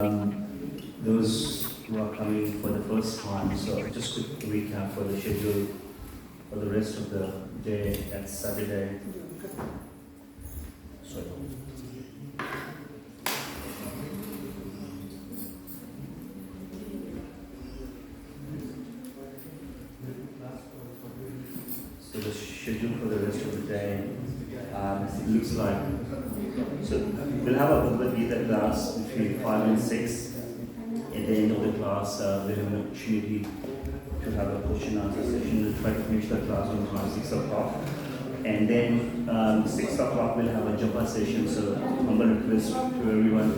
Those who are coming for the first time, so just to recap for the schedule for the rest of the day, that's Saturday. Sorry. So the schedule for the rest of the day looks like, so we'll have a Bhagavad Gita class between 5 and 6. At the end of the class, we'll have an opportunity to have a question and answer session. We'll try to finish the class on time 6 o'clock. And then 6 o'clock we'll have a japa session. So humble request to everyone,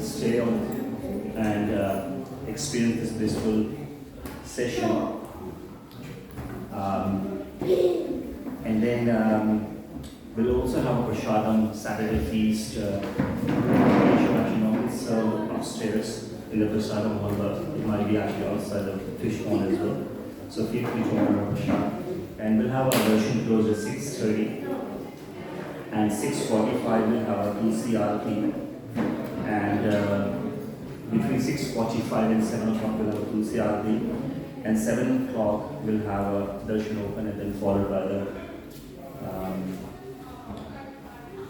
stay on and experience this blissful session. And then we'll also have a prasadam Saturday feast. It's upstairs in the prasadam hall, but it might be actually outside the fish pond as well. So feel free to join our prasadam. And we'll have our version closed at 6:30. And 6:45 we'll have our Tulsi Aarti. And between 6:45 and 7 o'clock we'll have a Tulsi Aarti. And 7 o'clock we'll have a darshan open and then followed by the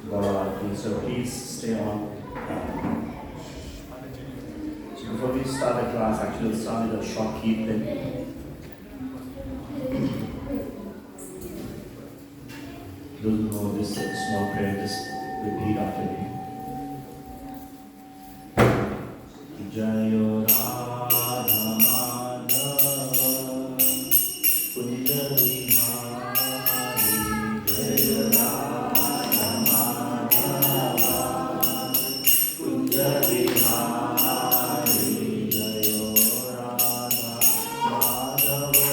Bhagavad. So please stay on. So before we start the class, actually we'll start with a short kirtan. Those who know this small prayer, just repeat after me. Jayo Radha Madhava Kunja Vihari Jayo Radha Madhava Kunja Vihari Jayo Radha Madhava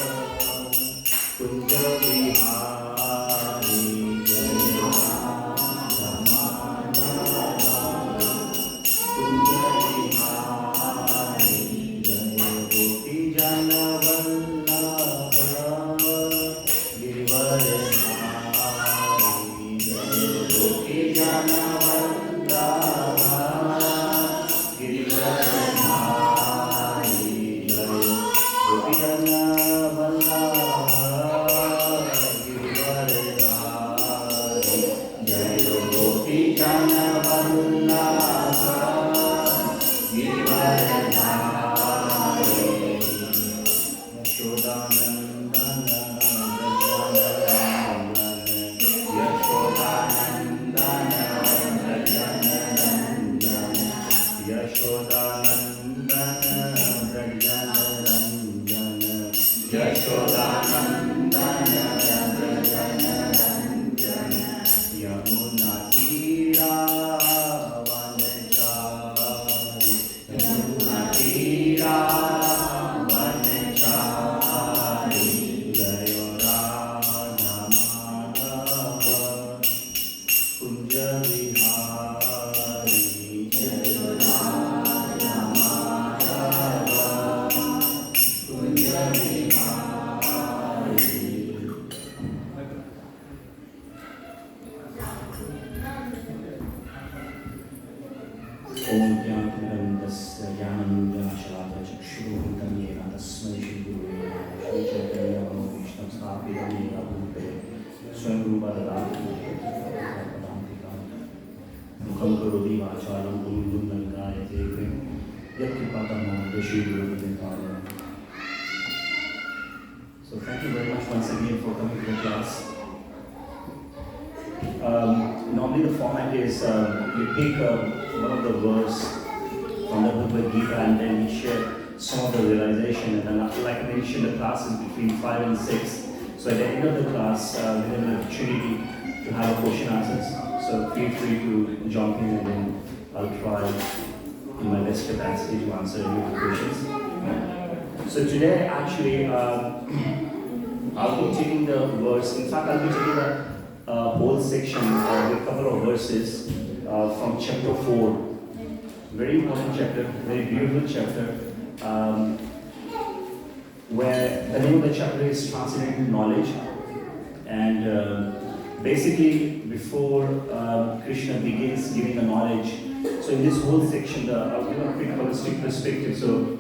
Kunja Vihari Jayo Radha Madhava Kunja Vihari Jayo Gopi Jana Vallabha Girivaradhari Jayo Gopi Jana Vallabha Girivaradhari Jayo Gopi Jana Vallabha Girivaradhari Jayo Gopi Jana Vallabha Girivaradhari Yashodanandana Brajanarandana Yashodanandana Brajanarandana Yashodanandana Brajanarandana Yamuna Tira Vanachari Yamuna Tira Vanachari Jayo Radha Madhava Kunja Vihari Jayo Radha Madhava Kunja Vihari. Om Jnanandasya Jnananjana Chakshuruntam Yena Tasmai Shri Gurave Namaha Shri Chaitanya Mano Vishnu Sthapitam Yena Bhute Swayam Rupa Dadati Mukham Karoti Vacharam Gurudum Nalkayate Yat Kripatam Mahanta Shri Gurave Namaha. So thank you very much once again for coming to the class. Normally the format is we pick one of the verse from the Bhagavad Gita and then we share some of the realization. And then like I mentioned, the class is between 5 and 6. So at the end of the class, we have an opportunity to have a question answers. So feel free to jump in and then I'll try in my best capacity to answer your questions. So today actually I'll be taking the verse. In fact, I'll be taking the whole section with a couple of verses from chapter 4. Very important chapter, very beautiful chapter, where the name of the chapter is Transcendental Knowledge. And basically, before Krishna begins giving the knowledge, So in this whole section, I'll give a quick holistic perspective. So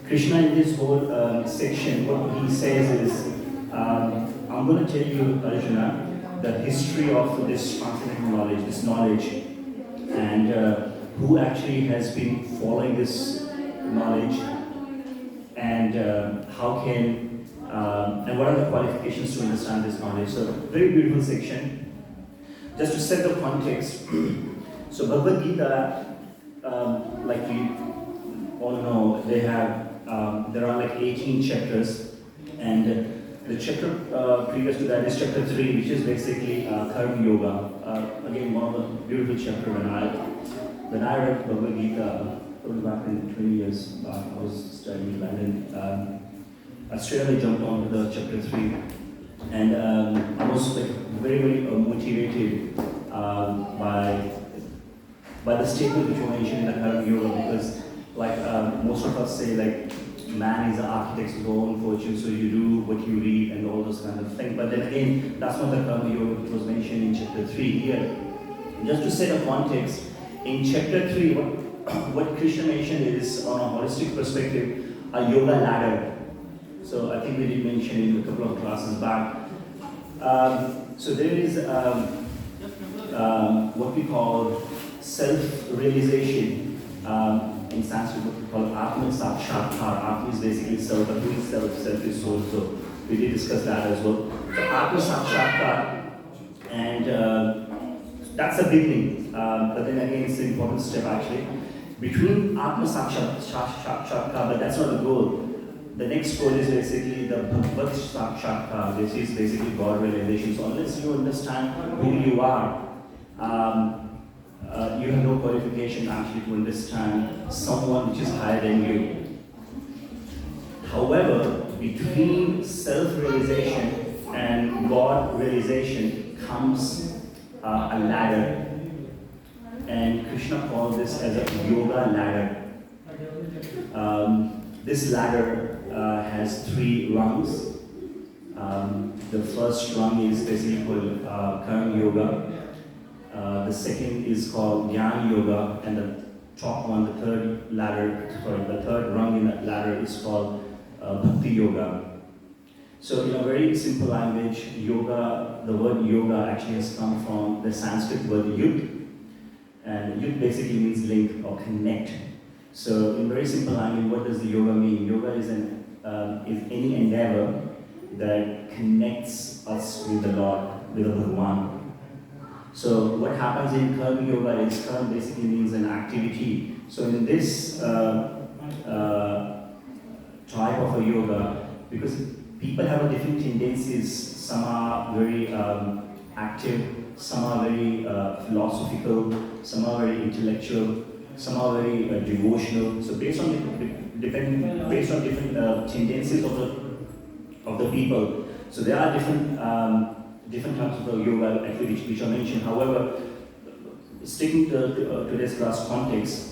Krishna in this whole section, what he says is, I'm going to tell you, Arjuna, the history of this transcendental knowledge, this knowledge, and who actually has been following this knowledge, and how can, and what are the qualifications to understand this knowledge. So very beautiful section. Just to set the context, so Bhagavad Gita, like we all know, there are like 18 chapters, and the chapter previous to that is chapter 3, which is basically Karma Yoga. Again, one of the beautiful chapters. When I read Bhagavad Gita, probably back in 20 years back, I was studying in London. I straight away jumped onto the chapter 3, and I was like very, very motivated by the statement which you mentioned in the Karma Yoga, because like most of us say, like man is the architect of his own fortune, so you do what you read and all those kind of things. But then again, that's not the Karma Yoga which was mentioned in chapter 3 here. Just to set a context, in chapter 3, what Krishna mentioned is, on a holistic perspective, a yoga ladder. So I think we did mention in a couple of classes back. So there is what we call self-realization. In Sanskrit, what we call Atma Sakshatkar. Atma is basically self, but who is self? Self is soul. So we did discuss that as well. So Atma Sakshatkar, and that's a beginning. But then again, it's an important step actually. Between Atma Sakshatkar, but that's not the goal. The next goal is basically the Bhagavad Sakshatkar, which is basically God realization. So unless you understand who you are, you have no qualification actually to understand someone which is higher than you. However, between self-realization and God realization comes a ladder, and Krishna calls this as a yoga ladder. This ladder has 3 rungs. The first rung is basically called Karma Yoga. The second is called Jnana Yoga, and the top one, the third rung in that ladder is called Bhakti Yoga. So in a very simple language, yoga, the word yoga actually has come from the Sanskrit word yud, and yud basically means link or connect. So in very simple language, what does the yoga mean? Yoga is any endeavor that connects us with the Lord, with the Bhagwan. So what happens in Karma Yoga is, karma basically means an activity. So in this type of a yoga, because people have a different tendencies, some are very active, some are very philosophical, some are very intellectual, some are very devotional. So based on different tendencies of the people, so there are different types of yoga activities which are mentioned. However, sticking to today's class context,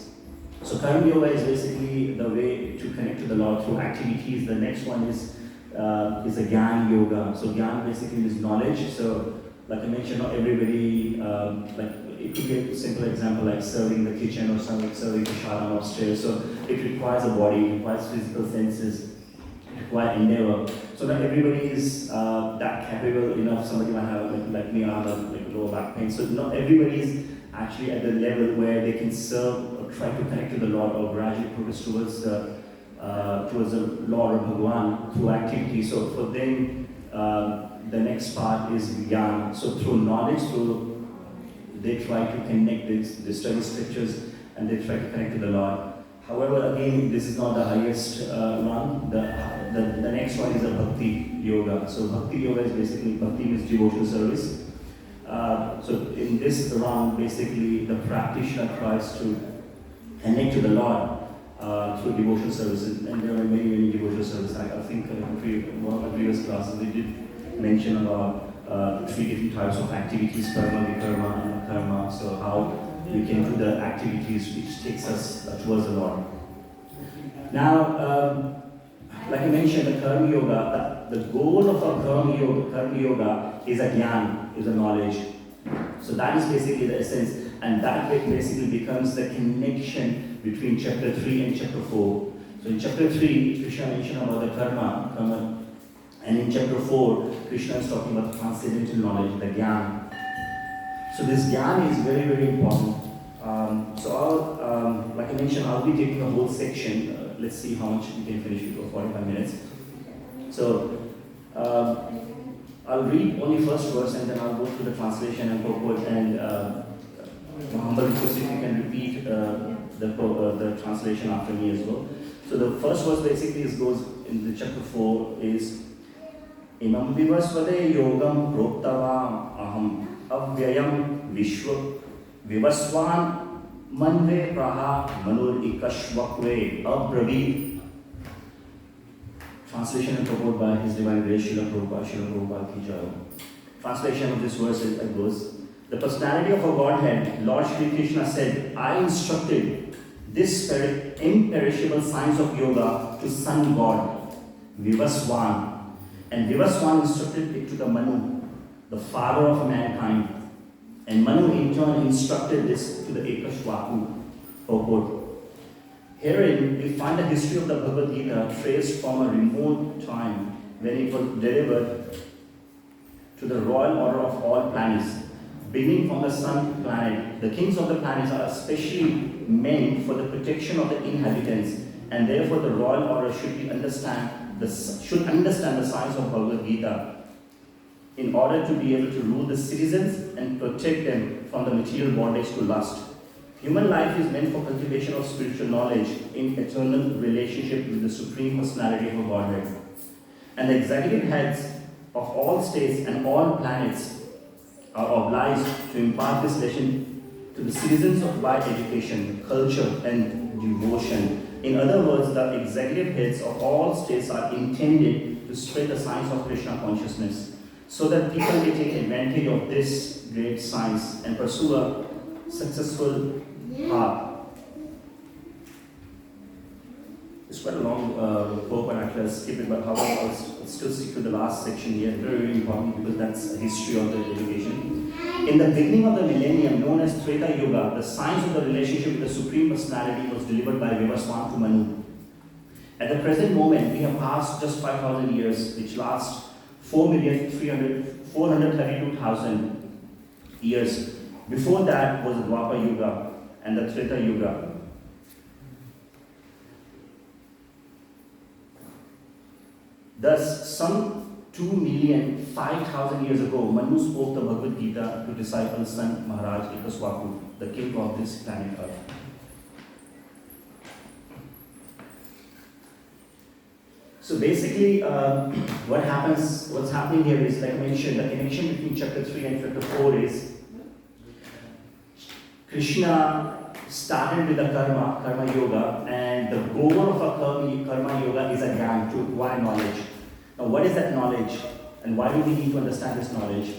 so Karma Yoga is basically the way to connect to the Lord through activities. The next one is a Jnana Yoga. So Jnana basically is knowledge. So like I mentioned, not everybody, like it could be a simple example like serving the kitchen or serving the sharan upstairs. So it requires a body, it requires physical senses, it requires endeavor. So not everybody is that capable enough. Somebody might have, like me, I have like lower back pain. So not everybody is actually at the level where they can serve or try to connect to the Lord or gradually progress towards the Lord or Bhagwan through activity. So for them, the next part is Jnana. So through knowledge, they try to connect, they study scriptures and they try to connect to the Lord. However, again, this is not the highest one. The next one is a Bhakti Yoga. So Bhakti Yoga is basically, Bhakti means devotional service. So in this round, basically the practitioner tries to connect to the Lord through devotional services, and there are many, many devotional services. I think in one of the previous classes we did mention about 3 different types of activities, karma, vikarma, and karma. So how we can do the activities which takes us towards the Lord. Now, like I mentioned, the Karma Yoga, the goal of a Karma Yoga is a Jnana, is a knowledge. So that is basically the essence. and that basically becomes the connection between chapter 3 and chapter 4. So in chapter 3, Krishna mentioned about the karma, and in chapter 4, Krishna is talking about transcendental knowledge, the jnana. So this jnana is very, very important. Like I mentioned, I'll be taking a whole section. Let's see how much we can finish before 45 minutes. So I'll read only first verse and then I'll go through the translation and purport, and humble request if you can repeat the translation after me as well. So the first verse basically goes in the chapter 4 is Imam vivasvade yogam proktavam aham avyayam vishwa vivasvan manve praha manur ikashvakve abravit. Translation and purport by His Divine Grace Srila Prabhupada Ki Jai. Translation of this verse goes: the personality of a Godhead, Lord Shri Krishna said, I instructed this imperishable science of yoga to Sun God, Vivasvan. And Vivasvan instructed it to the Manu, the father of mankind. And Manu in turn instructed this to the Ekashvaku, purport. Herein we find the history of the Bhagavad Gita traced from a remote time when it was delivered to the royal order of all planets. Beginning from the sun planet, the kings of the planets are especially meant for the protection of the inhabitants, and therefore the royal order should understand the science of Bhagavad Gita in order to be able to rule the citizens and protect them from the material bondage to lust. Human life is meant for cultivation of spiritual knowledge in eternal relationship with the Supreme Personality of Godhead. And the executive heads of all states and all planets are obliged to impart this lesson to the citizens by education, culture, and devotion. In other words, the executive heads of all states are intended to spread the science of Krishna consciousness so that people may take advantage of this great science and pursue a successful path. It's quite a long quote, and actually I'll skip it, but however I'll still stick to the last section here. Very, very important because that's the history of the education. In the beginning of the millennium, known as Treta Yuga, the science of the relationship with the Supreme Personality was delivered by Vivasvan to Manu. At the present moment, we have passed just 5,000 years, which last 432,000 years. Before that was the Dwapar Yuga and the Treta Yuga. Thus, some 2,005,000 years ago, Manu spoke the Bhagavad Gita to disciple son Maharaj Ekaswaku, the king of this planet Earth. So basically, what's happening here is, like I mentioned, the connection between chapter 3 and chapter 4 is Krishna started with the karma yoga, and the goal of a karma yoga is a jnana, to acquire knowledge. Now, what is that knowledge, and why do we need to understand this knowledge?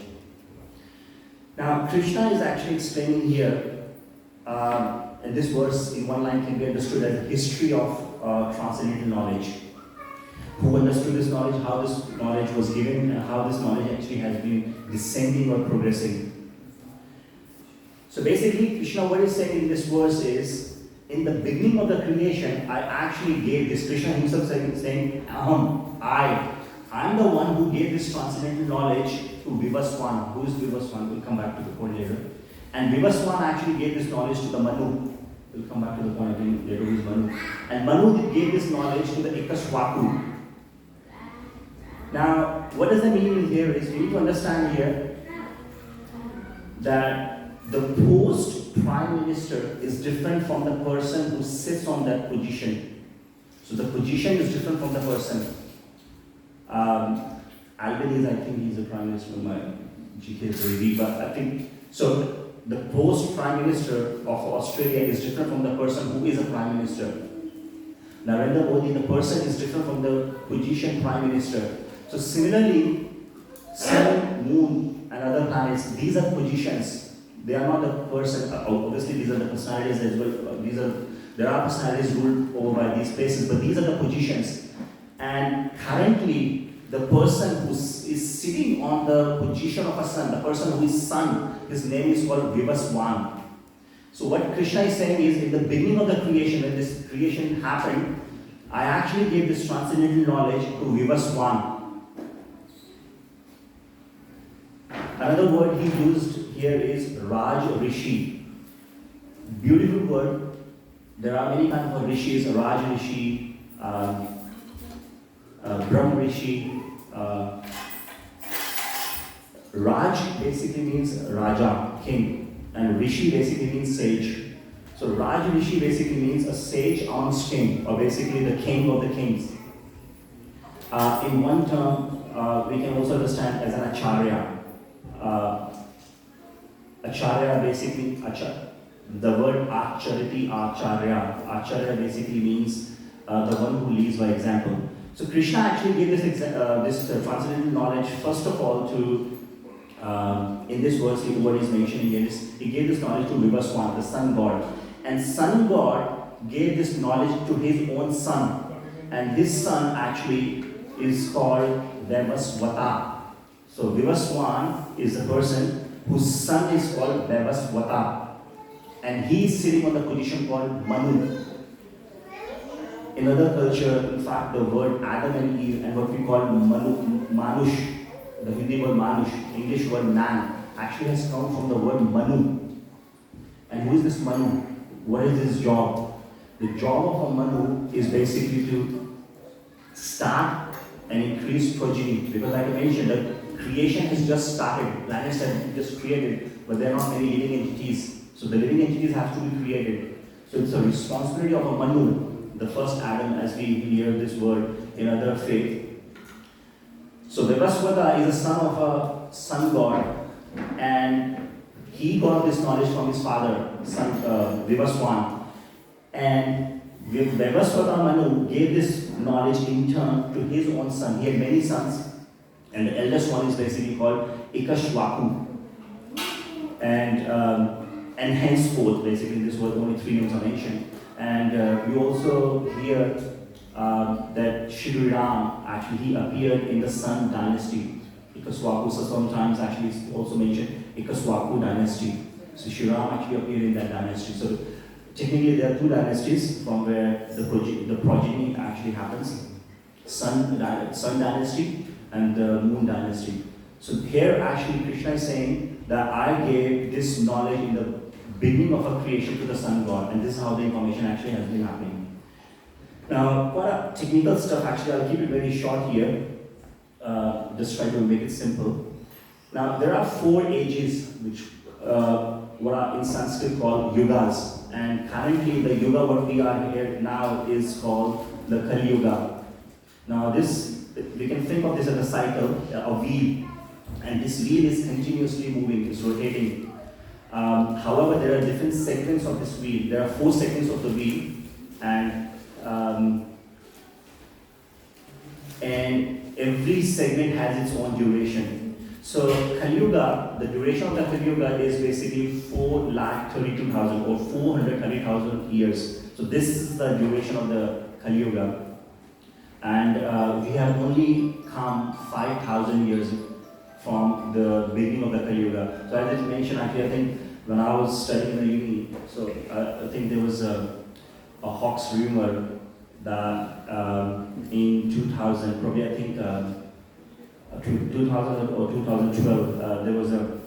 Now, Krishna is actually explaining here, and this verse in one line can be understood as a history of transcendental knowledge. Who understood this knowledge, how this knowledge was given, and how this knowledge actually has been descending or progressing. So basically, Krishna, what he's saying in this verse is, in the beginning of the creation, I actually gave this. Krishna himself saying, I'm the one who gave this transcendental knowledge to Vivaswan. Who is Vivaswan? We'll come back to the point later. And Vivaswan actually gave this knowledge to the Manu. We'll come back to the point again later, who is Manu. And Manu gave this knowledge to the Ekaswaku. Now, what does the meaning here is, we need to understand here that the post prime minister is different from the person who sits on that position. So the position is different from the person. Albanese, I think he's a prime minister. My GK is very weak, but I think so. The post prime minister of Australia is different from the person who is a prime minister. Narendra Modi, the person is different from the position prime minister. So similarly, Sun, Moon, and other planets, these are positions. They are not the person. Obviously, these are the personalities as well. There are personalities ruled over by these places, but these are the positions. And currently, the person who is sitting on the position of a sun, the person who is sun, his name is called Vivaswan. So what Krishna is saying is, in the beginning of the creation, when this creation happened, I actually gave this transcendental knowledge to Vivaswan. Another word he used here is Raj Rishi. Beautiful word. There are many kinds of rishis, Raj Rishi, Brahm Rishi. Raj basically means Raja, king, and Rishi basically means sage. So Raj Rishi basically means a sage honest king, or basically the king of the kings. In one term, we can also understand as an acharya. Acharya basically, the word achariti, acharya basically means the one who leads by example. So Krishna actually gave this transcendental knowledge, first of all, to in this verse, what is mentioning here is, he gave this knowledge to Vivaswan, the sun god. And sun god gave this knowledge to his own son. And this son actually is called Vivaswata. So Vivaswan is the person whose son is called Vivaswata. And he is sitting on the position called Manu. In other culture, in fact, the word Adam and Eve and what we call Manush, the Hindi word Manush, English word man, actually has come from the word Manu. And who is this Manu? What is his job? The job of a Manu is basically to start and increase progeny. Because like I mentioned, the creation has just started. Planets have just created, but there are not many living entities. So the living entities have to be created. So it's a responsibility of a Manu, the first Adam, as we hear this word in other faith. So Vivaswata is the son of a sun god, and he got this knowledge from his father, Vivaswan. And Vivaswata Manu gave this knowledge in turn to his own son. He had many sons, and the eldest one is basically called Ikashwaku. And henceforth, basically, this was only 3 names are mentioned. And we also hear that Shri Ram actually he appeared in the Sun dynasty. Ikaswaku, so sometimes actually it's also mentioned Ikaswaku dynasty. So Shri Ram actually appeared in that dynasty. So technically there are 2 dynasties from where the progeny actually happens. Sun dynasty and the Moon dynasty. So here actually Krishna is saying that I gave this knowledge in the beginning of a creation to the sun god, and this is how the information actually has been happening. Now, quite a technical stuff, actually, I'll keep it very short here, just try to make it simple. Now, there are 4 ages which what are in Sanskrit called yugas, and currently the yuga what we are here now is called the Kali Yuga. Now, this, we can think of this as a cycle, a wheel, and this wheel is continuously moving, it's rotating. However, there are different segments of this wheel. There are 4 segments of the wheel, and every segment has its own duration. So Kali Yuga, the duration of the Kali Yuga is basically 4,32,000 or 430,000 years. So this is the duration of the Kali Yuga, and we have only come 5,000 years from the beginning of the Kali Yuga. So as I mentioned, actually, I think when I was studying in the uni, so I think there was a Hawks rumor that in 2000, probably I think 2000 or 2012, there was a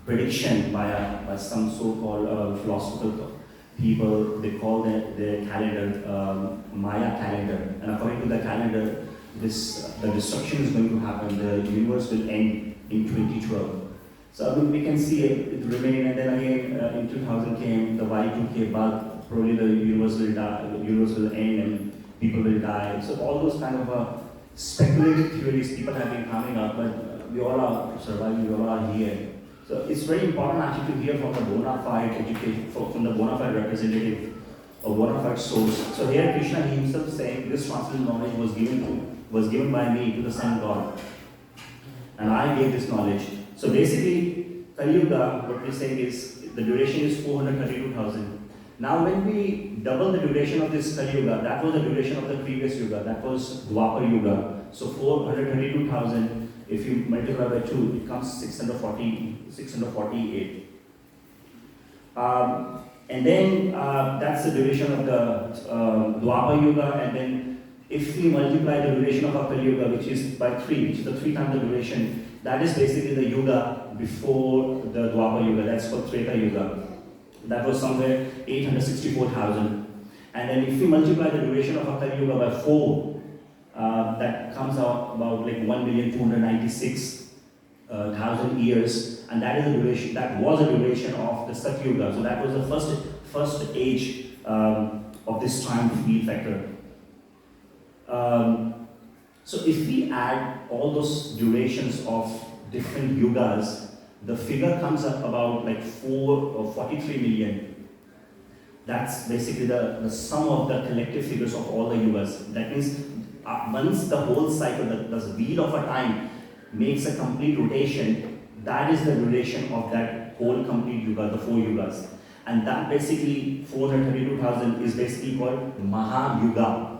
prediction by some so-called philosophical people. They call their calendar Maya calendar, and according to the calendar, the destruction is going to happen. The universe will end in 2012. So I mean, we can see it remain, and then again in 2000 came the Y2K bug. Probably the universe will die, the universe will end, and people will die. So all those kind of speculative theories people have been coming up, but we all are surviving. We all are here. So it's very important actually to hear from the bona fide education, from the bona fide representative, a bona fide source. So here Krishna himself saying this transcendental knowledge was given by me to the sun god, and I gave this knowledge. So basically, Kali Yuga, what we're saying is the duration is 432,000. Now, when we double the duration of this Kali Yuga, that was the duration of the previous Yuga, that was Dwapar Yuga. So 432,000, if you multiply by 2, it comes 648. And then that's the duration of the Dwapar Yuga, and then if we multiply the duration of Kali Yuga, which is by 3, which is the 3 times the duration, that is basically the Yuga before the Dwapar Yuga, that's called Treta Yuga. That was somewhere 864,000. And then if we multiply the duration of Kali Yuga by 4, that comes out about like 1,296,000 years, and that is the duration. That was the duration of the Sat Yuga. So that was the first age of this time field factor. So if we add all those durations of different yugas, the figure comes up about like 43 million. That's basically the sum of the collective figures of all the yugas. That means once the whole cycle, the wheel of a time makes a complete rotation, that is the duration of that whole complete yuga, the 4 yugas. And that basically 432,000 is basically called Mahayuga.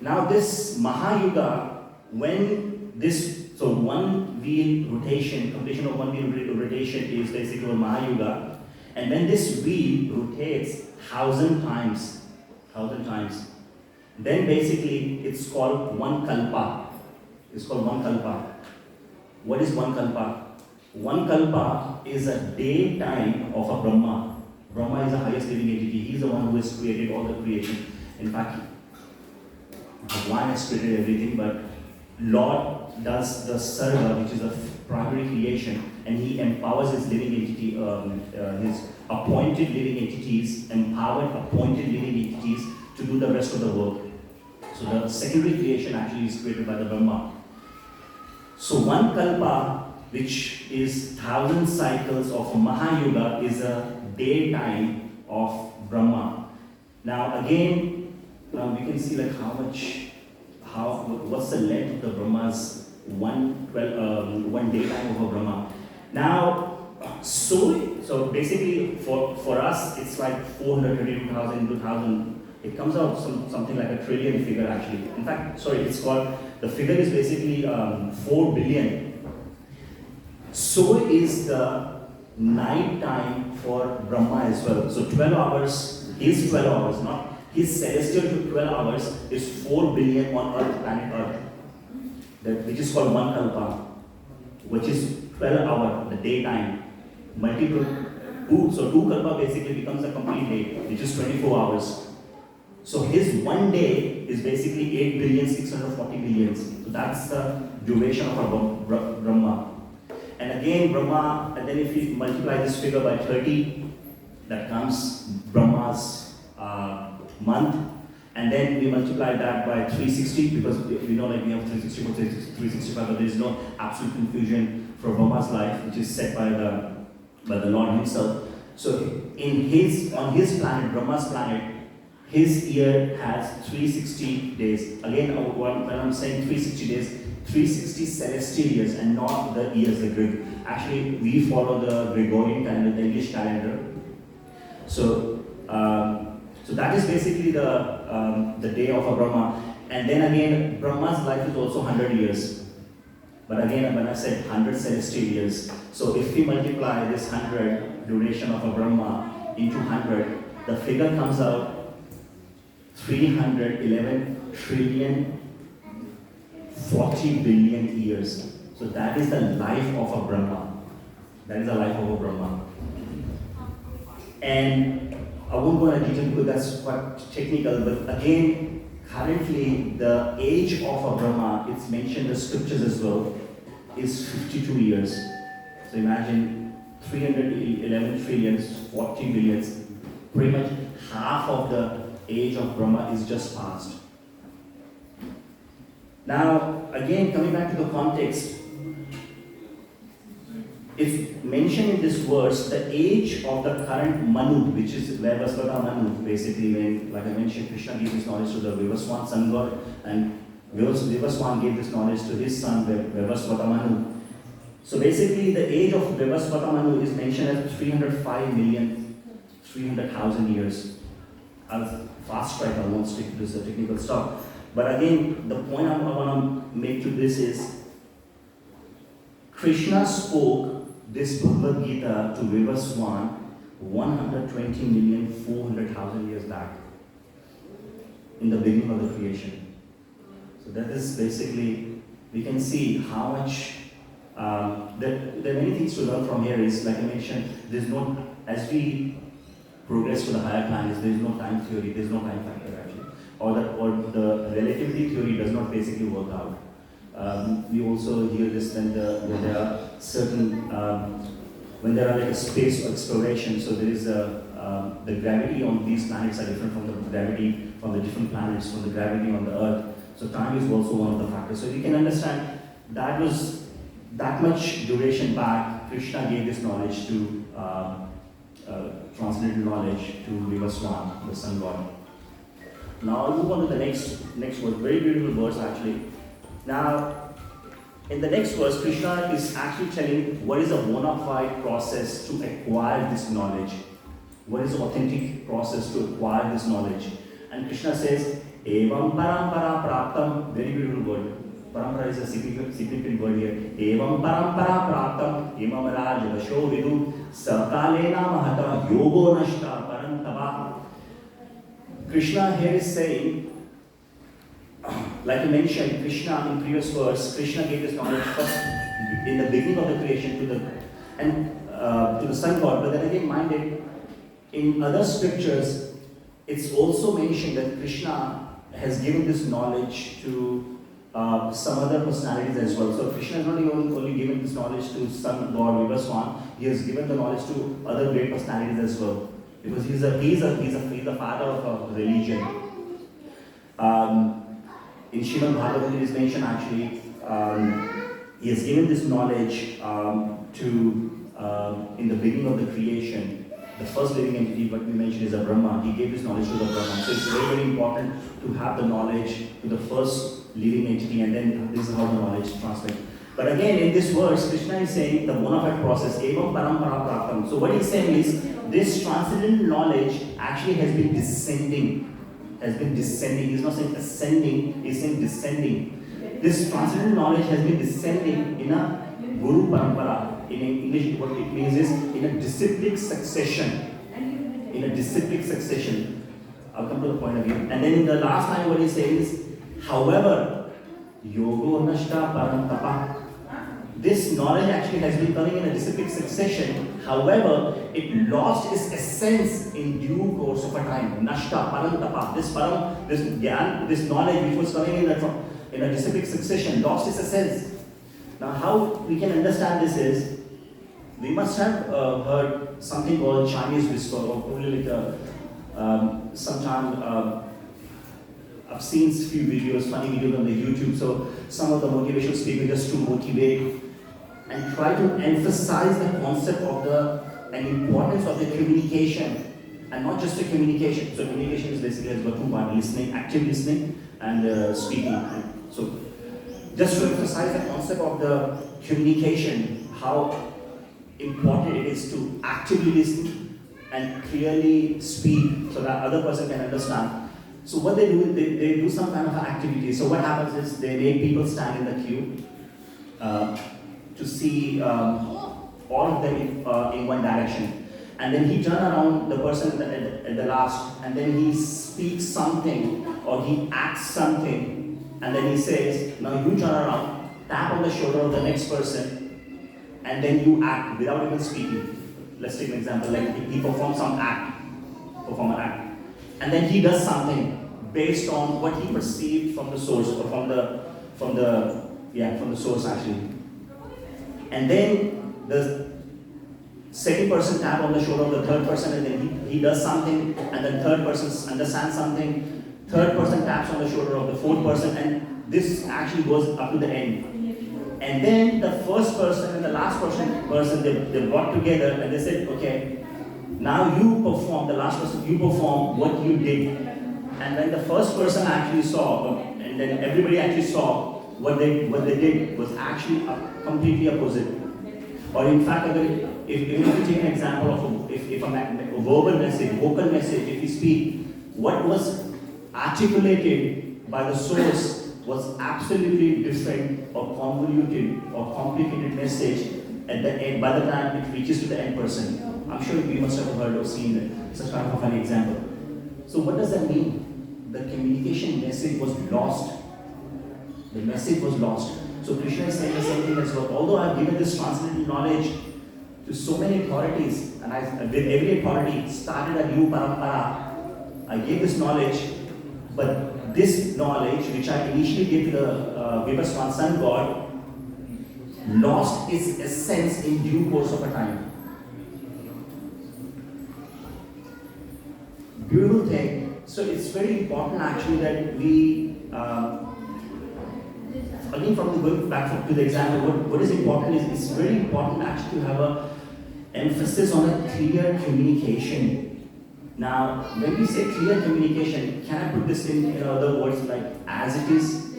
Now this Mahayuga, so one wheel rotation, completion of one wheel rotation is basically a Mahayuga. And when this wheel rotates 1,000 times, then basically it's called one kalpa. It's called one kalpa. What is one kalpa? One kalpa is a daytime of a Brahma. Brahma is the highest living entity. He's the one who has created all the creation. In fact, Bhagwan has created everything, but Lord does the sarva, which is the primary creation, and he empowers his living entity, his appointed living entities, empowered appointed living entities to do the rest of the work. So the secondary creation actually is created by the Brahma. So one kalpa, which is 1,000 cycles of Mahayuga, is a daytime of Brahma. Now again, we can see like what's the length of the Brahma's one daytime of a Brahma. Now, so basically for us, it's like 432,000 into 1,000. It comes out something like a trillion figure actually. In fact, the figure is basically 4 billion. So is the night time for Brahma as well. So 12 hours, his 12 hours, not his celestial 12 hours is 4 billion on Earth, planet Earth, which is called one kalpa, which is 12 hours, the daytime, multiple 2. So 2 kalpa basically becomes a complete day, which is 24 hours. So his one day is basically 8,640 billion. So that's the duration of our Brahma. And again, Brahma, and then if we multiply this figure by 30, that comes Brahma's month, and then we multiply that by 360, because we know like we have 364, 365, but there is no absolute confusion for Brahma's life, which is set by the Lord himself. So on his planet, Brahma's planet, his year has 360 days. Again, when I'm saying 360 days, 360 celestial years and not the years, the Greek. Actually, we follow the Gregorian calendar, the English calendar. So that is basically the day of a Brahma. And then again, Brahma's life is also 100 years. But again, when I said 100 celestial years, so if we multiply this 100 duration of a Brahma into 100, the figure comes out 311 trillion 40 billion years. So that is the life of a Brahma. That is the life of a Brahma. And I won't go into detail because that's quite technical, but again, currently the age of a Brahma, it's mentioned in the scriptures as well, is 52 years. So imagine 311 trillions, 40 billions, pretty much half of the age of Brahma is just past. Now, again, coming back to the context, it's mentioned in this verse the age of the current Manu, which is Vaivasvata Manu, basically when, like I mentioned, Krishna gave this knowledge to the Vivaswan sun god, and Vivaswan gave this knowledge to his son, Vaivasvata Manu. So basically, the age of Vaivasvata Manu is mentioned as 305,300,000 years. I'll fast track, I won't stick to this technical stuff. But again, the point I want to make to this is, Krishna spoke this Bhagavad Gita to Vivaswan 120,400,000 years back, in the beginning of the creation. So that is basically, we can see how much, there are many things to learn from here. Is like I mentioned, there's no, as we progress to the higher planets, there's no time theory, there's no time factor actually. Or the relativity theory does not basically work out. We also hear this when there are certain, when there are like a space exploration, so there is the gravity on these planets are different from the gravity from the different planets, from the gravity on the Earth. So time is also one of the factors. So we can understand that was that much duration back, Krishna gave this knowledge to, transcendental knowledge to Vivaswan, the sun god. Now I'll move on to the next verse, very beautiful verse actually. Now, in the next verse, Krishna is actually telling what is a bona fide process to acquire this knowledge. What is the authentic process to acquire this knowledge? And Krishna says, Evam parampara praptam, very beautiful word. Parampara is a significant word here. Evam parampara praptam, imam raj vasho vidu, sakalena mahata yogo nashta parantava. Krishna here is saying, like I mentioned, Krishna in previous verse, Krishna gave this knowledge first in the beginning of the creation to the sun god. But then again, mind it, in other scriptures, it's also mentioned that Krishna has given this knowledge to some other personalities as well. So Krishna has not only given this knowledge to sun god Vivaswan, he has given the knowledge to other great personalities as well, because he's the father of religion. In Srimad Bhagavad it is mentioned actually, he has given this knowledge in the beginning of the creation. The first living entity, what we mentioned, is a Brahma. He gave this knowledge to the Brahma. So it's very, very important to have the knowledge to the first living entity, and then this is how the knowledge transmits. But again, in this verse, Krishna is saying the bona fide process, evam parampara praptam. So what he's saying is, this transcendental knowledge actually has been descending. He's not saying ascending, he's saying descending. This transcendental knowledge has been descending in a Guru Parampara. In English, what it means is in a disciplic succession. I'll come to the point again. And then in the last line, what he's saying is, however, yogo nashta parantapa. This knowledge actually has been coming in a disciplic succession. However, it lost its essence in due course of a time. Nashta parantapa. This knowledge which was coming in a disciplic succession lost its essence. Now, how we can understand this is, we must have heard something called Chinese whisper, or probably like sometime I've seen a few videos, funny videos on the YouTube. So some of the motivational speakers just to motivate and try to emphasize the concept of and importance of the communication, and not just the communication. So communication is basically has got two parts: listening, active listening, and speaking. So just to emphasize the concept of the communication, how important it is to actively listen and clearly speak so that other person can understand. So what they do, they do some kind of activity. So what happens is they make people stand in the queue to see all of them in one direction. And then he turns around the person at the last, and then he speaks something or he acts something. And then he says, now you turn around, tap on the shoulder of the next person, and then you act without even speaking. Let's take an example, like he performs an act. And then he does something based on what he perceived from the source, or from the source actually. And then the second person tap on the shoulder of the third person, and then he does something, and the third person understands something. Third person taps on the shoulder of the fourth person, and this actually goes up to the end. And then the first person and the last person they brought together and they said, okay, now you perform, the last person, you perform what you did. And when the first person actually saw, and then everybody actually saw what they did was actually completely opposite. Or in fact, if you take an example of a vocal message, if you speak, what was articulated by the source was absolutely different or convoluted or complicated message at the end, by the time it reaches to the end person. I'm sure you must have heard or seen it. Such kind of a funny example. So what does that mean? The communication message was lost. The message was lost. So Krishna is saying the same thing as well. Although I've given this transcendental knowledge to so many authorities, and with every authority started a new parampara, I gave this knowledge, but this knowledge, which I initially gave to the Vivaswan Sun God, lost its essence in due course of a time. Beautiful thing. So it's very important actually that we, again going back to the example, what is important is it's very important actually to have a emphasis on a clear communication. Now, when we say clear communication, can I put this in other words like as it is?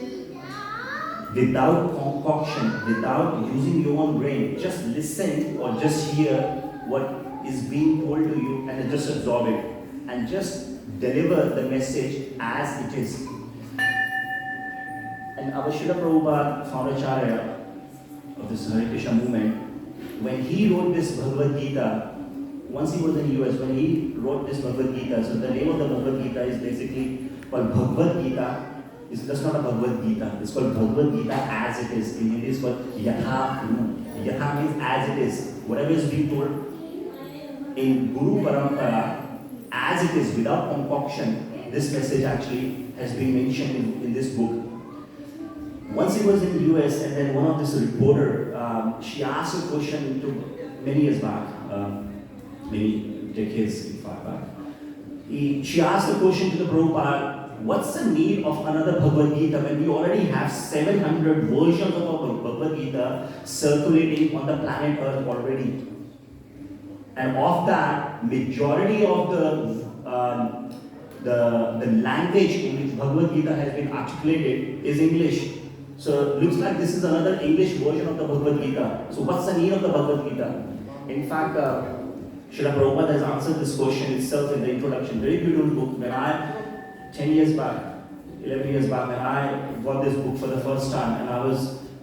Without concoction, without using your own brain, just listen or just hear what is being told to you and just absorb it and just deliver the message as it is. And our Srila Prabhupada, Founderacharya of this Hare Krishna movement, when he wrote this Bhagavad Gita, once he was in the US, when he wrote this Bhagavad Gita, so the name of the Bhagavad Gita is basically called Bhagavad Gita. It's just not a Bhagavad Gita. It's called Bhagavad Gita as it is. In Hindi it's called Yatha Guru. Yatha means as it is. Whatever is being told in Guru Parampara, as it is, without concoction, this message actually has been mentioned in this book. Once he was in the US, and then one of this reporter, she asked a question to many years back, many decades in fact back. She asked a question to the Prabhupada, what's the need of another Bhagavad Gita when we already have 700 versions of our Bhagavad Gita circulating on the planet Earth already? And of that, majority of the language in which Bhagavad Gita has been articulated is English. So it looks like this is another English version of the Bhagavad Gita. So what's the need of the Bhagavad Gita? In fact, Srila Prabhupada has answered this question itself in the introduction. Very beautiful book. When 10 years back, 11 years back, when I got this book for the first time, and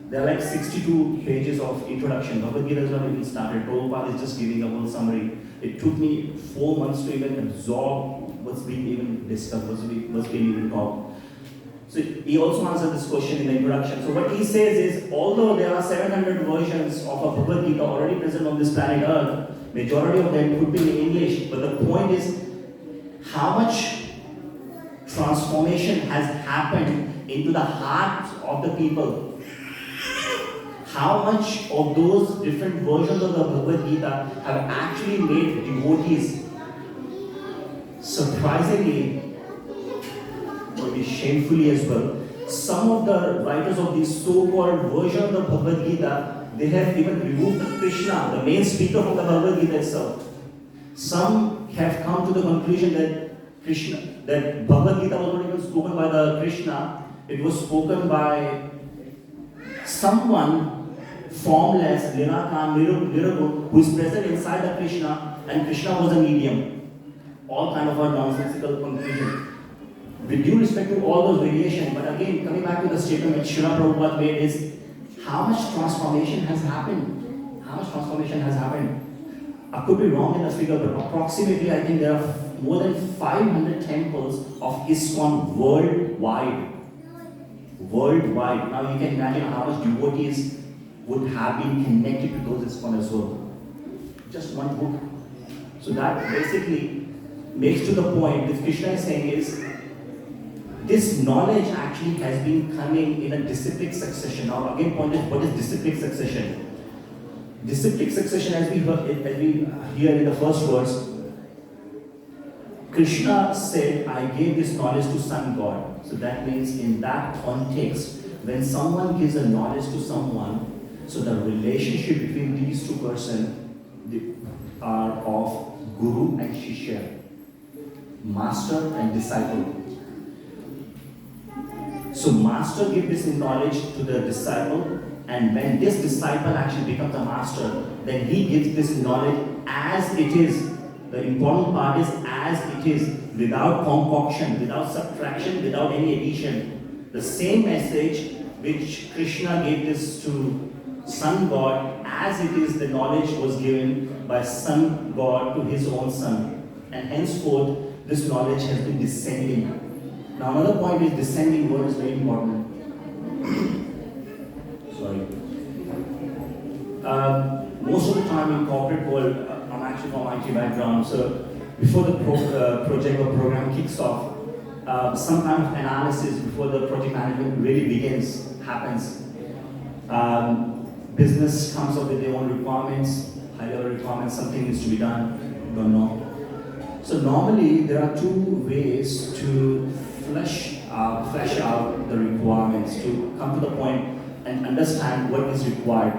there are like 62 pages of introduction. Bhagavad Gita is not even started. Prabhupada is just giving a whole summary. It took me 4 months to even absorb what's being even discussed, what's being even taught. So he also answered this question in the introduction. So what he says is, although there are 700 versions of a Bhagavad Gita already present on this planet Earth, majority of them could be in English, but the point is how much transformation has happened into the hearts of the people. How much of those different versions of the Bhagavad Gita have actually made devotees, surprisingly, maybe shamefully as well, some of the writers of these so-called versions of the Bhagavad Gita, they have even removed Krishna, the main speaker of the Bhagavad Gita itself. Some have come to the conclusion that Bhagavad Gita was not even spoken by the Krishna, it was spoken by someone formless, Nirakan, Niragun, who is present inside the Krishna, and Krishna was a medium. All kind of a nonsensical conclusion. With due respect to all those variations, but again, coming back to the statement which Srila Prabhupada made is, how much transformation has happened? How much transformation has happened? I could be wrong in the figure, but approximately I think there are more than 500 temples of ISKCON worldwide. Worldwide. Now you can imagine how much devotees would have been connected to those ISKCON as well. Just one book. So that basically makes to the point, what Krishna is saying is, this knowledge actually has been coming in a disciplic succession. Now again, point is, what is disciplic succession? Disciplic succession, as we hear in the first verse, Krishna said, I gave this knowledge to Sun God. So that means in that context, when someone gives a knowledge to someone, so the relationship between these two persons are of Guru and Shishya, master and disciple. So master gives this knowledge to the disciple, and when this disciple actually becomes a master, then he gives this knowledge as it is. The important part is as it is, without concoction, without subtraction, without any addition. The same message which Krishna gave this to Sun God, as it is, the knowledge was given by Son God to his own Son. And henceforth, this knowledge has been descending. Now another point is descending word is very important. Sorry. Most of the time in corporate world, I'm actually from IT background, so before the project or program kicks off, some kind of analysis before the project management really happens. Business comes up with their own requirements, high-level requirements, something needs to be done, don't know. So normally there are two ways to flesh out the requirements, to come to the point and understand what is required.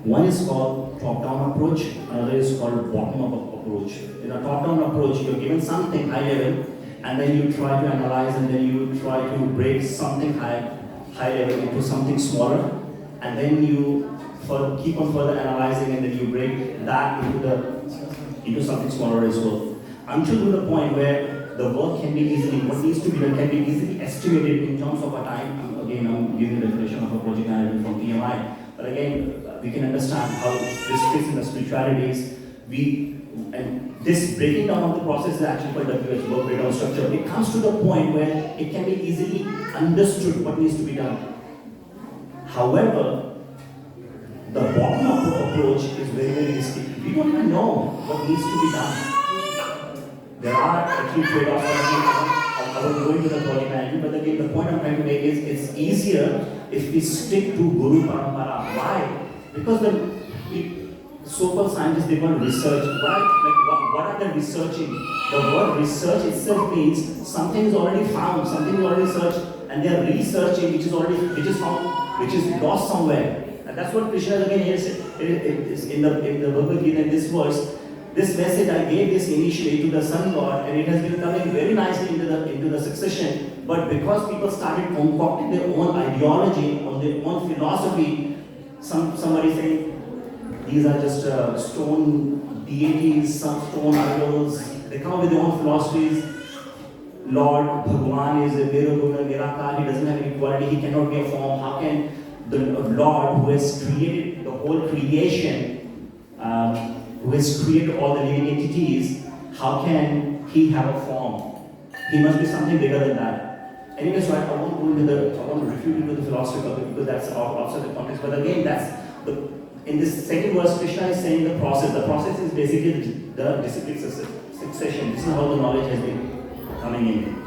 One is called top-down approach, another is called bottom-up approach. In a top-down approach, you're given something high level, and then you try to analyze, and then you try to break something high level into something smaller, and then you keep on further analyzing, and then you break that into something smaller as well. Until to the point where the work can be easily, what needs to be done can be easily estimated in terms of a time. Again, I'm giving the definition of a project management from PMI. But again, we can understand how this fits in the spiritualities. And this breaking down of the process is actually called WH, work breakdown structure. It comes to the point where it can be easily understood what needs to be done. However, the bottom-up approach is very, very risky. We don't even know what needs to be done. There are actually trade-offs. I will go into the project management, but again, the point I'm trying to make is it's easier if we stick to Guru Parampara. Why? Because the so-called scientists, they want research. What are they researching? The word research itself means something is already found, something is already searched, and they are researching which is found, which is lost somewhere. And that's what Krishna again here says in the Bhagavad Gita in this verse. This message I gave this initially to the Sun God, and it has been coming very nicely into the succession. But because people started concocting their own ideology, or their own philosophy, somebody saying these are just stone deities, some stone idols. They come up with their own philosophies. Lord Bhagwan is a Niraguna, Nirakar. He doesn't have any quality. He cannot be a form. How can the Lord, who has created the whole creation, who has created all the living entities, how can he have a form? He must be something bigger than that. Anyways, right, I won't refute into the philosophy of it because that's outside the context. But again, in this second verse, Krishna is saying the process. The process is basically the discipline succession. This is how the knowledge has been coming in.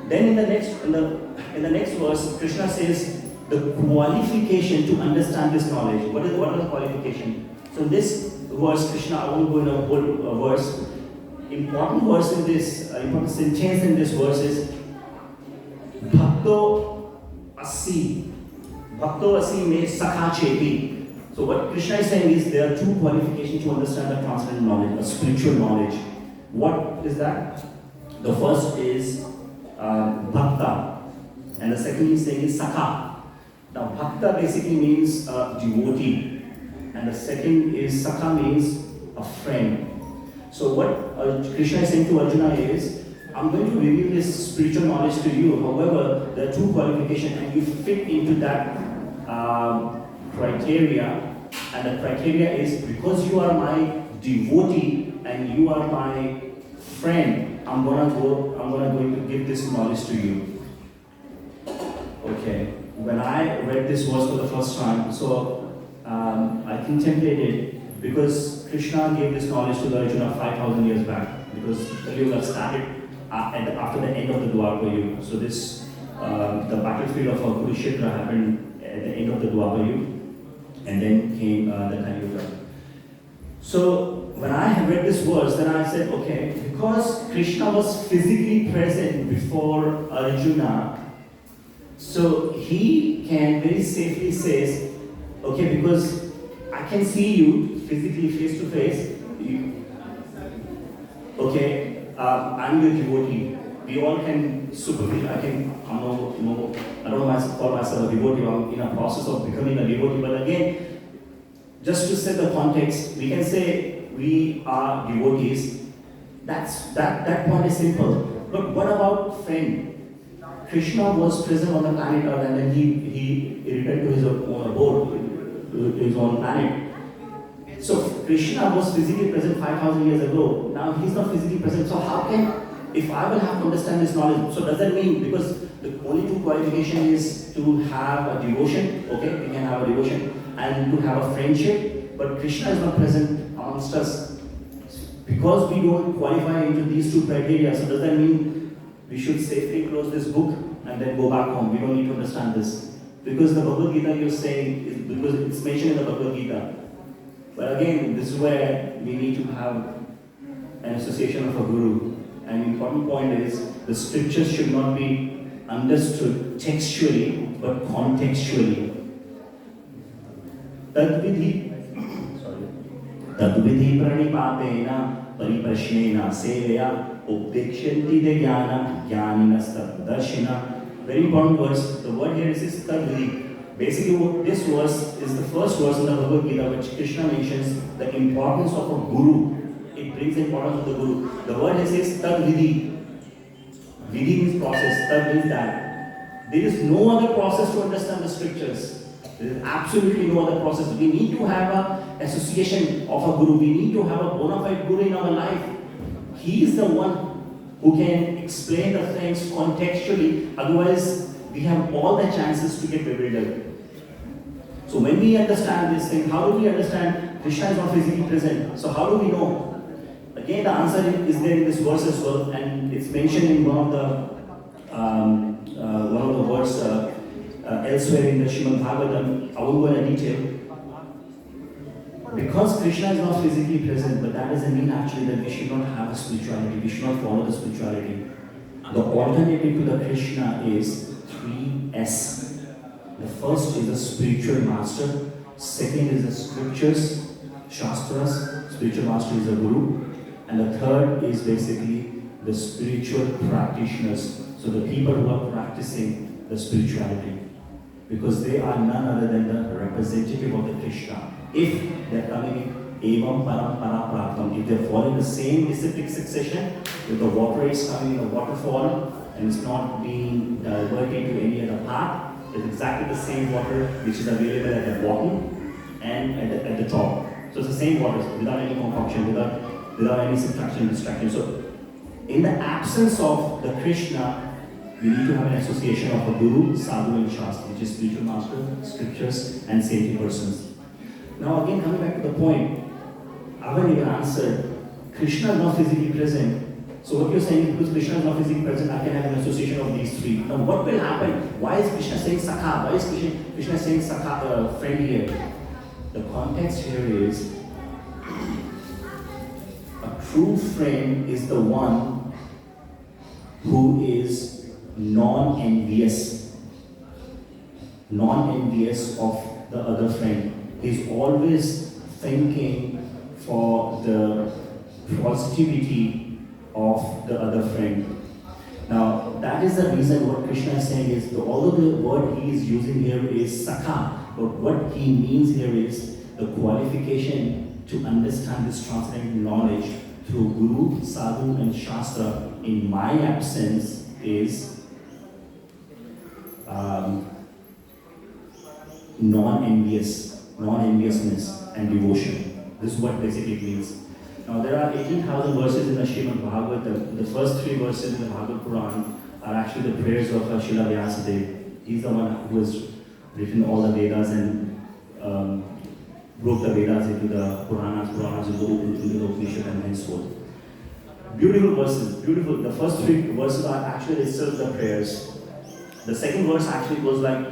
Then in the next verse, Krishna says the qualification to understand this knowledge. What are the qualification? So in this verse, Krishna, I won't go in a whole verse. Important verse in this, important sentence in this verse is Bhakto Asi. Bhakto Asi means Sakha Cheti. So what Krishna is saying is there are two qualifications to understand the transcendental knowledge, the spiritual knowledge. What is that? The first is Bhakta, and the second he's saying is Sakha. Now Bhakta basically means devotee, and the second is Sakha means a friend. So what Krishna is saying to Arjuna is, I'm going to reveal this spiritual knowledge to you. However, there are two qualifications, and you fit into that criteria. And the criteria is because you are my devotee and you are my friend, I'm going to give this knowledge to you. Okay. When I read this verse for the first time, so I contemplated, because Krishna gave this knowledge to the Arjuna 5,000 years back, because the Yuga started after the end of the Dwapara Yuga. So this, the battlefield of Kurukshetra happened at the end of the Dwapara Yuga, and then came the Kali Yuga. So when I had read this verse, then I said, okay, because Krishna was physically present before Arjuna, so he can very safely say, okay, because I can see you physically face to face, okay, I'm your devotee. We all can superficially, I don't call myself a devotee, I'm in a process of becoming a devotee, but again, just to set the context, we can say we are devotees. That point is simple. But what about friend? Krishna was present on the planet Earth, and then he returned to his own abode, his own planet. So Krishna was physically present 5,000 years ago. Now he's not physically present. So how can, if I will have to understand this knowledge, so does that mean, because the only two qualification is to have a devotion, okay, we can have a devotion, and to have a friendship, but Krishna is not present amongst us. Because we don't qualify into these two criteria, so does that mean we should safely close this book and then go back home? We don't need to understand this. Because the Bhagavad Gita you're saying, is because it's mentioned in the Bhagavad Gita. But again, this is where we need to have an association of a guru. And the important point is, the scriptures should not be understood textually, but contextually. Tadvidhi pranipatena pariprashnena seveya updekshanti de jnana jnaninas taddarshina. Very important verse. The word here is tadvidhi. Basically, this verse is the first verse in the Bhagavad Gita which Krishna mentions the importance of a guru. It brings the importance of the guru. The word here says tadvidhi. Vidhi means process, tad means that. There is no other process to understand the scriptures. There is absolutely no other process. We need to have an association of a guru. We need to have a bona fide guru in our life. He is the one who can explain the things contextually. Otherwise, we have all the chances to get bewildered. So when we understand this thing, how do we understand Krishna is not physically present? So how do we know? Again, the answer is there in this verse as well, and it's mentioned in one of the words elsewhere in the Srimad Bhagavatam. I won't go into detail. Because Krishna is not physically present, but that doesn't mean actually that we should not have a spirituality. We should not follow the spirituality. The alternative to the Krishna is 3S. The first is the spiritual master. Second is the scriptures, shastras. Spiritual master is the guru. And the third is basically the spiritual practitioners. So the people who are practicing the spirituality. Because they are none other than the representative of the Krishna. If they are coming in evam parampara praptam, if they are following the same disciplic succession, if the water is coming in a waterfall and it's not being diverted to any other path, it's exactly the same water which is available at the bottom and at the top. So it's the same water without any concoction, without any subtraction, distraction. So in the absence of the Krishna, we need to have an association of a guru, sadhu and shastra, which is spiritual master, scriptures and saintly persons. Now again, coming back to the point, I haven't even answered. Krishna is not physically present. So what you're saying is, because Krishna is not physically present, I can have an association of these three. Now what will happen? Why is Krishna saying Sakha? Why is Krishna saying Sakha, friend here? The context here is, a true friend is the one who is non-envious of the other friend. He's always thinking for the positivity of the other friend. Now, that is the reason what Krishna is saying is, although the word he is using here is Sakha, but what he means here is the qualification to understand this transcendental knowledge through Guru, Sadhu and Shastra in my absence is non-enviousness and devotion. This is what basically it means. Now there are 18,000 verses in the Srimad Bhagavatam. The first 3 verses in the Bhagavad Puran are actually the prayers of Srila Vyasadeva. He's the one who has written all the Vedas and broke the Vedas into the Puranas into the Upanishad and henceforth. Beautiful verses, beautiful. The first 3 verses are actually itself the prayers. The second verse actually goes like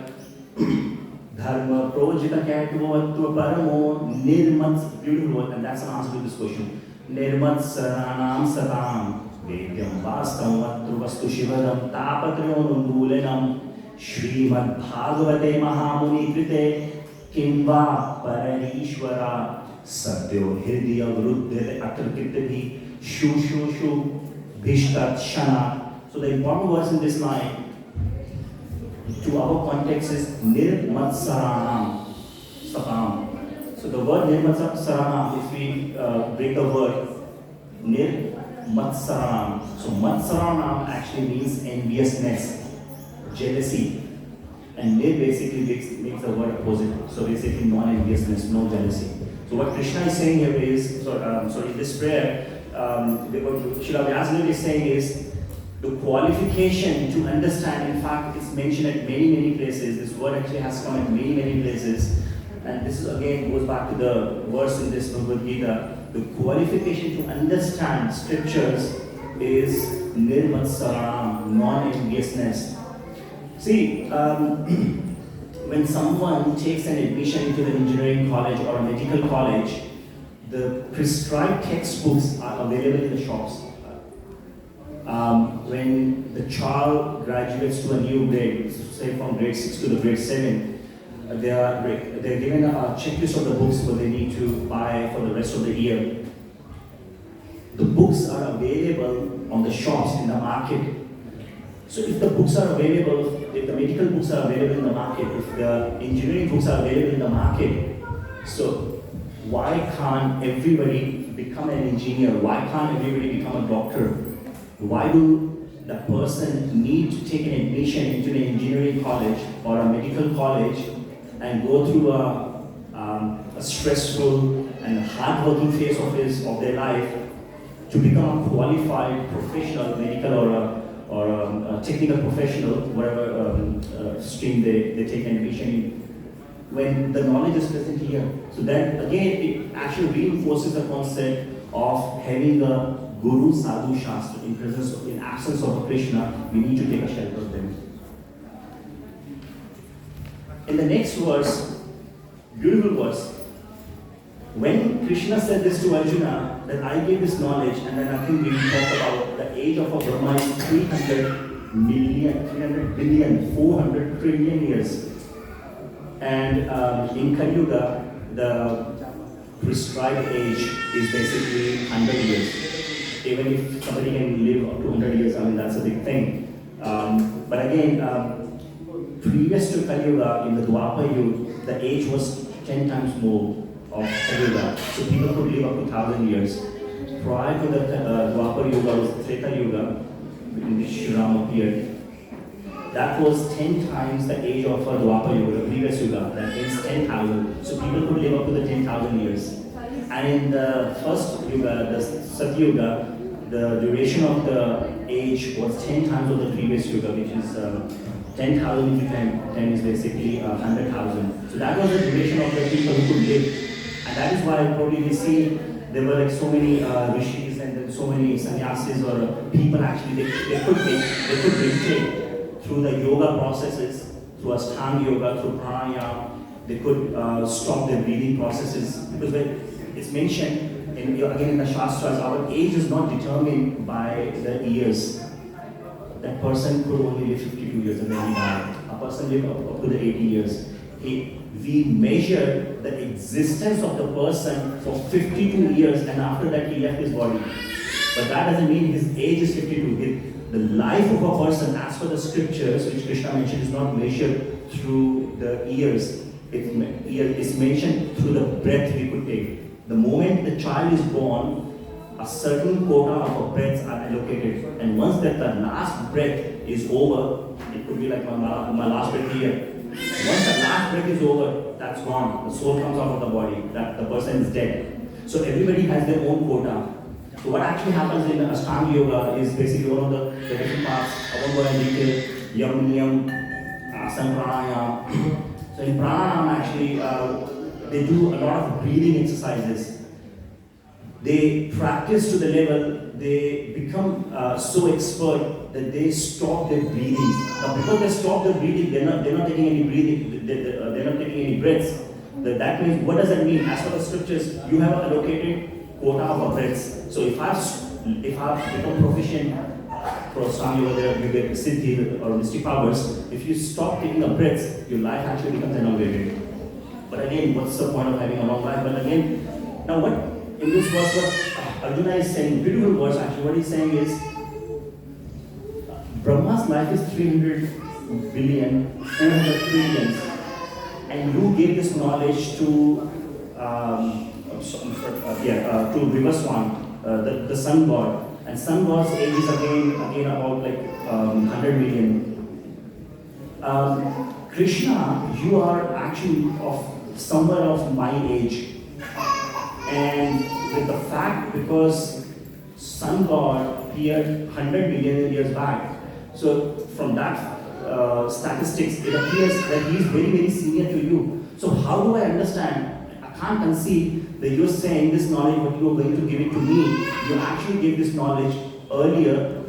Dharma projita katvatva paramo nirmat, beautiful word, and that's an answer to this question. Nirmat saranam satam vedyam vastam vatruvastu shivadam tapatriyonundulenam Srimad Bhagavate Mahamuni Krite Kimva Paranishwara Satyo Hridya Vruddhya Atrikitati Shu Shu Shu Bhishtat Shana. So the important words in this line to our context is Nirmatsaranam Satam. So the word Nirmatsaranam, if we break the word Nirmatsaranam, so Matsaranam actually means enviousness, jealousy. And nir basically makes the word opposite. So basically non-enviousness, no jealousy. So what Krishna is saying here is, so in this prayer, what Srila Vyasadeva is saying is, the qualification to understand, in fact, it's mentioned at many places. This word actually has come in many places. And this is again goes back to the verse in this Bhagavad Gita. The qualification to understand scriptures is nirmatsaranam, non-enviousness. See, when someone takes an admission into the engineering college or a medical college, the prescribed textbooks are available in the shops. When the child graduates to a new grade, say from grade 6 to the grade 7, they're given a checklist of the books what they need to buy for the rest of the year. The books are available on the shops in the market. So if the books are available, if the medical books are available in the market, if the engineering books are available in the market, so why can't everybody become an engineer? Why can't everybody become a doctor? Why do the person need to take an admission into an engineering college or a medical college and go through a stressful and hard-working phase of their life to become a qualified professional, medical or a technical professional, whatever stream they take an admission in, when the knowledge is present here? So then again, it actually reinforces the concept of having a Guru Sadhu Shastra in absence of Krishna. We need to take a shelter of them. In the next verse, beautiful verse, when Krishna said this to Arjuna, that I gave this knowledge, and then I think we talked about the age of a Brahma is 300 billion, 400 trillion years. And in Kali Yuga, the prescribed age is basically 100 years. Even if somebody can live up to 100 years, I mean, that's a big thing. But again, previous to Kali Yuga, in the Dwapar Yuga, the age was 10 times more of Kali Yuga. So people could live up to 1,000 years. Prior to the Dwapar Yuga was Treta Yuga, in which Sri Ram appeared. That was 10 times the age of Dwapar Yuga, the previous Yuga. That is 10,000. So people could live up to the 10,000 years. And in the first Yuga, the Satya Yuga, the duration of the age was 10 times of the previous Yuga, which is 10,000 into 10 is basically 100,000. So that was the duration of the people who could live. And that is why probably we see there were like so many rishis and then so many sannyasis or people actually, they could meditate through the yoga processes, through Ashtanga yoga, through pranayama. They could stop their breathing processes, because when it's mentioned, again in the Shastras, our age is not determined by the years. That person could only live 52 years and then he died. A person lived up to the 80 years. We measure the existence of the person for 52 years and after that he left his body. But that doesn't mean his age is 52. The life of a person, as per the scriptures, which Krishna mentioned, is not measured through the years. It's mentioned through the breath we could take. The moment the child is born, a certain quota of breaths are allocated. And once that the last breath is over, it could be like my last breath here. Once the last breath is over, that's gone. The soul comes out of the body. That the person is dead. So everybody has their own quota. So what actually happens in Ashtanga Yoga is basically one of the different parts. I won't go into detail. Yam, Niyam, Asana, Pranayama. So in Pranayama actually, they do a lot of breathing exercises. They practice to the level, they become so expert that they stop their breathing. Now because they stop their breathing, they're not taking any breathing, they're not taking any breaths. That means, what does that mean? As per the scriptures, you have allocated quota of breaths. So if I've become proficient for Ashtanga over there, you get siddhi or mystic powers. If you stop taking the breaths, your life actually becomes elongated. But again, what's the point of having a long life? But again, now what in this verse, what Arjuna is saying, beautiful verse actually, what he's saying is, Brahma's life is 300 billion, 400 trillions, and you gave this knowledge to Vivaswan, the sun god. And sun god's age is again about like 100 million. Krishna, you are actually of somewhere of my age. And with the fact, because Sun God appeared 100 million years back, so from that statistics, it appears that he is very, very senior to you. So how do I understand? I can't conceive that you're saying this knowledge, what you are going to give it to me, you actually gave this knowledge earlier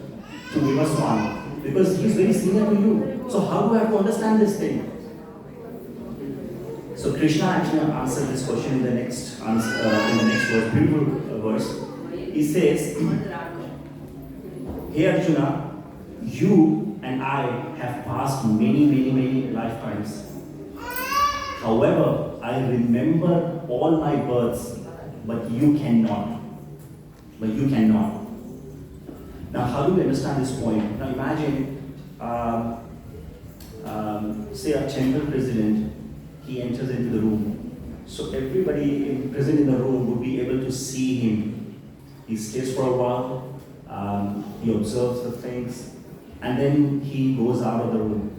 to Vivaswami, because he's very senior to you. So how do I have to understand this thing? So Krishna actually answered this question in the next verse, beautiful verse. He says, "Hey Arjuna, you and I have passed many, many, many lifetimes. However, I remember all my births, but you cannot. But you cannot." Now, how do we understand this point? Now, imagine, say a temple president, he enters into the room. So everybody present in the room would be able to see him. He stays for a while, he observes the things, and then he goes out of the room.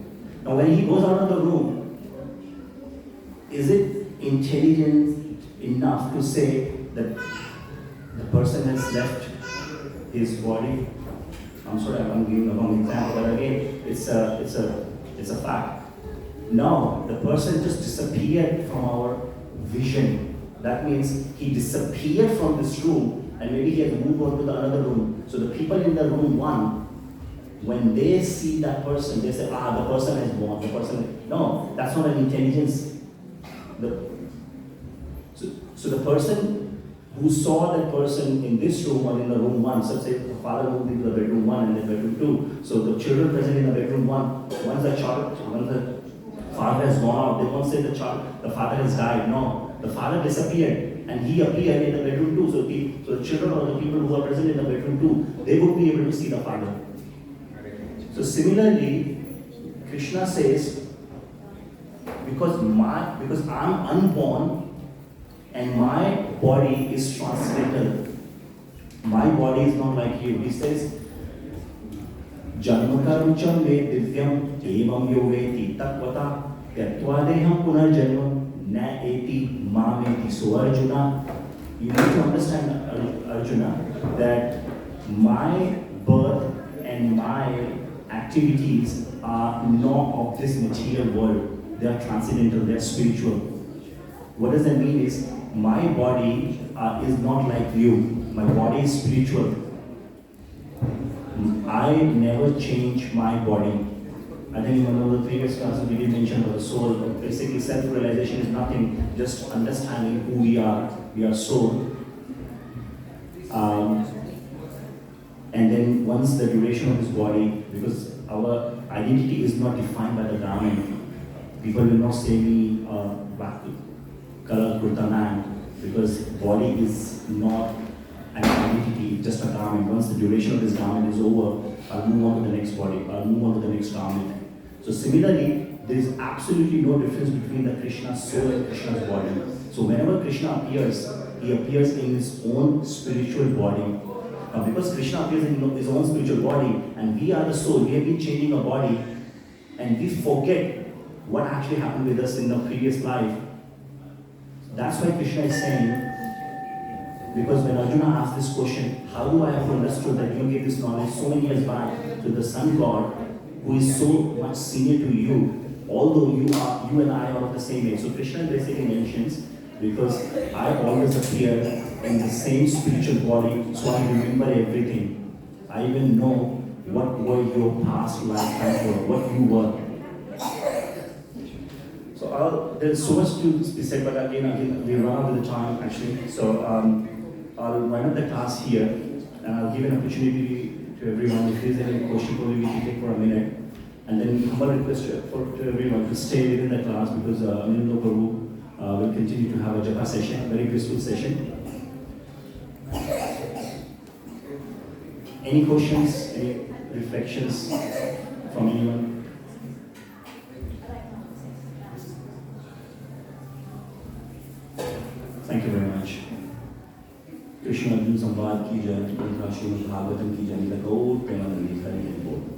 Now, when he goes out of the room, is it intelligent enough to say that the person has left his body? I'm sorry, I'm giving the wrong example, but again, it's a fact. No, the person just disappeared from our vision. That means he disappeared from this room, and maybe he has moved on to the another room. So the people in the room one, when they see that person, they say, the person has gone. The person, no, that's not an intelligence. So the person who saw that person in this room or in the room one, so say the father moved into the bedroom one and then bedroom two. So the children present in the bedroom one, once the father has gone out, they won't say the father has died. No, the father disappeared and he appeared in the bedroom two. So the children or the people who are present in the bedroom two, they would be able to see the father. So similarly, Krishna says, because I'm unborn and my body is transcendental. My body is not like you. He says, Janmakarucham ve divyam evam yoveti tatvata yatvadeham punarjanam na eti mameti. So Arjuna, you need to understand, Arjuna, that my birth and my activities are not of this material world. They are transcendental, they are spiritual. What does that mean is, my body is not like you. My body is spiritual. I never change my body. I think in one of the previous classes we did mention about the soul. Basically, self-realization is nothing, just understanding who we are. We are soul. And then once the duration of this body, because our identity is not defined by the garment. People will not say me back to color kurta man, because body is not an identity, just a garment. Once the duration of this garment is over, I'll move on to the next body, I'll move on to the next garment. So similarly, there is absolutely no difference between the Krishna's soul and Krishna's body. So whenever Krishna appears, he appears in his own spiritual body. Because Krishna appears in his own spiritual body, and we are the soul, we have been changing our body, and we forget what actually happened with us in the previous life. That's why Krishna is saying, because when Arjuna asked this question, how do I have to understand that you gave this knowledge so many years back to the Sun God, who is so much senior to you, although you and I are of the same age. So Krishna basically mentions, because I always appear in the same spiritual body, so I remember everything. I even know what were your past lifetimes were, what you were. So there's so much to be said, but again, we run out of the time actually. So I'll wind up the class here, and I'll give an opportunity to everyone. If there's any question, probably we can take for a minute. And then humble request to everyone to stay within the class, because Mahaprabhu will continue to have a japa session, a very peaceful session. Any questions, any reflections from anyone? Thank you very much. Krishna Consciousness की जय, Srimad Bhagavatam की जय, the gold, Hare Krishna.